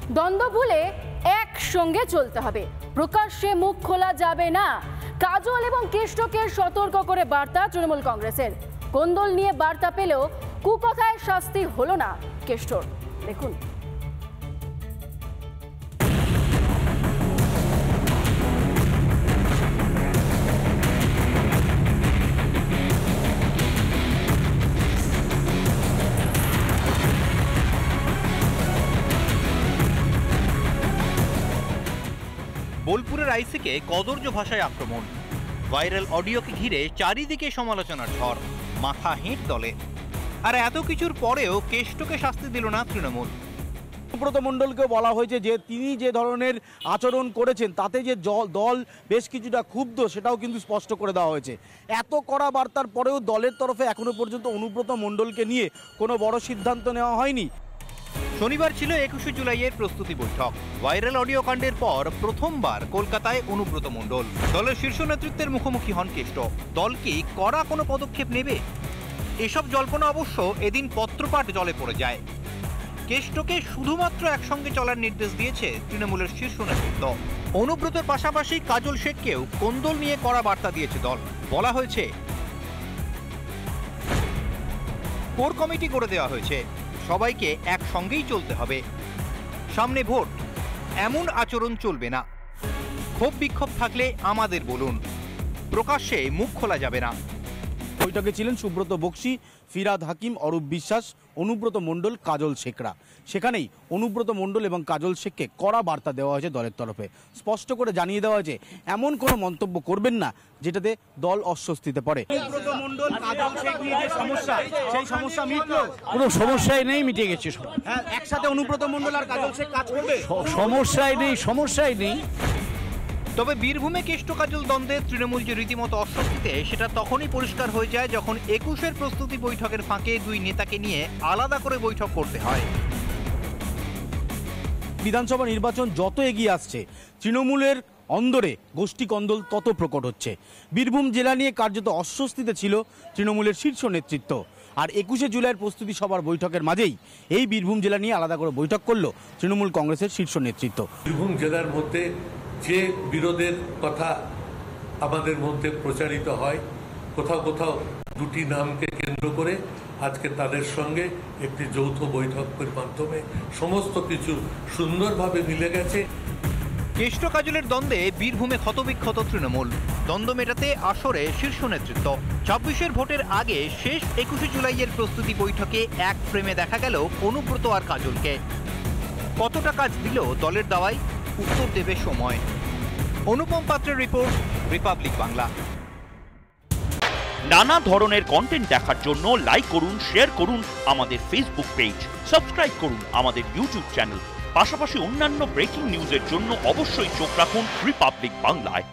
দ্বন্দ্ব ভুলে একসঙ্গে চলতে হবে, প্রকাশ্যে মুখ খোলা যাবে না। কাজল এবং কেষ্টকে সতর্ক করে বার্তা তৃণমূল কংগ্রেসের। কোন্দল নিয়ে বার্তা পেলেও কুকথায় শাস্তি হলো না কেষ্টর। দেখুন, বোলপুরের আইসিকে কদর্য ভাষায় আক্রমণ, ভাইরাল অডিওকে ঘিরে চারিদিকে সমালোচনার ঝড়, মাথা হেঁট দলে। আর এত কিছুর পরেও কেষ্টকে শাস্তি দিল না তৃণমূল। সুব্রত মণ্ডলকে বলা হয়েছে যে তিনি যে ধরনের আচরণ করেছেন তাতে যে দল বেশ কিছুটা ক্ষুব্ধ, সেটাও কিন্তু স্পষ্ট করে দেওয়া হয়েছে। এত কড়া বার্তার পরেও দলের তরফে এখনো পর্যন্ত অনুব্রত মণ্ডলকে নিয়ে কোনো বড় সিদ্ধান্ত নেওয়া হয়নি। শনিবার ছিল 21শে জুলাইয়ের প্রস্তুতি বৈঠক। ভাইরাল অডিও কাণ্ডের পর প্রথমবার কলকাতায় অনুব্রত মণ্ডল। দলের শীর্ষ নেতৃত্বের মুখোমুখি হন কেষ্ট। দল কি কড়া কোনো পদক্ষেপ নেবে? এসব জল্পনা অবশ্য এদিন পত্রপাঠ জলে পড়ে যায়। কেষ্টকে শুধুমাত্র একসঙ্গে চলার নির্দেশ দিয়েছে তৃণমূলের শীর্ষ নেতৃত্ব। অনুব্রতের পাশাপাশি কাজল শেখকেও কোন্দল নিয়ে কড়া বার্তা দিয়েছে দল। বলা হয়েছে কোর কমিটি করে দেওয়া হয়েছে, সবাইকে একসঙ্গেই চলতে হবে। সামনে ভোট, এমন আচরণ চলবে না। ক্ষোভ বিক্ষোভ থাকলে আমাদের বলুন, প্রকাশ্যে মুখ খোলা যাবে না। বৈঠকে ছিলেন সুব্রত বক্সী, ফিরাদ হাকিম, অরূপ বিশ্বাস, অনুব্রত মণ্ডল, কাজল শেখরা। সেখানেই অনুব্রত মণ্ডল এবং কাজল শেখকে কড়া বার্তা দেওয়া হয়েছে দলের তরফে। স্পষ্ট করে জানিয়ে দেওয়া হয়েছে এমন কোনো মন্তব্য করবেন না যেটাতে দল অস্বস্তিতে পড়ে। অনুব্রত মণ্ডল, কাজল শেখ নিয়ে যে সমস্যা, সেই সমস্যা মিটলো? কোনো সমস্যাই নেই, মিটে গেছে। হ্যাঁ, একসাথে অনুব্রত মণ্ডল আর কাজল শেখ কাজ করবে? সমস্যাই নেই। তবে বীরভূমে কেষ্ট কাজল দ্বন্দ্বে তৃণমূল যে রীতিমতো অস্বস্তিতে, সেটা তখনই পরিষ্কার হয়ে যায় যখন 21-এর প্রস্তুতি বৈঠকের ফাঁকে দুই নেতাকে নিয়ে আলাদা করে বৈঠক করতে হয়। বিধানসভা নির্বাচন যত এগিয়ে আসছে, তৃণমূলের অন্দরে গোষ্ঠী কন্দল তত প্রকট হচ্ছে। বীরভূম জেলা নিয়ে কার্যত অস্বস্তিতে ছিল তৃণমূলের শীর্ষ নেতৃত্ব। আর 21শে জুলাইয়ের প্রস্তুতি সভার বৈঠকের মাঝেই এই বীরভূম জেলা নিয়ে আলাদা করে বৈঠক করলো তৃণমূল কংগ্রেসের শীর্ষ নেতৃত্ব। বীরভূম জেলার মধ্যে যে বিরোধের কথা আমাদের মধ্যে প্রচারিত হয়, কোথাও কোথাও দুটি নামকে কেন্দ্র করে আজকে তাদের সঙ্গে একটি যৌথ বৈঠকের মাধ্যমে সমস্ত কিছু সুন্দরভাবে মিলে গেছে। কেষ্ট কাজলের দ্বন্দ্বে বীরভূমে ক্ষতবিক্ষত তৃণমূল। দ্বন্দ্ব মেটাতে আসরে শীর্ষ নেতৃত্ব। 26-এর ভোটের আগে শেষ 21শে জুলাইয়ের প্রস্তুতি বৈঠকে এক ফ্রেমে দেখা গেল অনুব্রত আর কাজলকে। কতটা কাজ দিল দলের দাওয়ায়, উত্তর দেবে সময়। অনুপম পাত্রের রিপোর্ট, রিপাবলিক বাংলা। নানা ধরনের কন্টেন্ট দেখার জন্য লাইক করুন, শেয়ার করুন আমাদের ফেসবুক পেজ, সাবস্ক্রাইব করুন আমাদের ইউটিউব চ্যানেল। পাশাপাশি অন্যান্য ব্রেকিং নিউজের জন্য অবশ্যই চোখ রাখুন রিপাবলিক বাংলায়।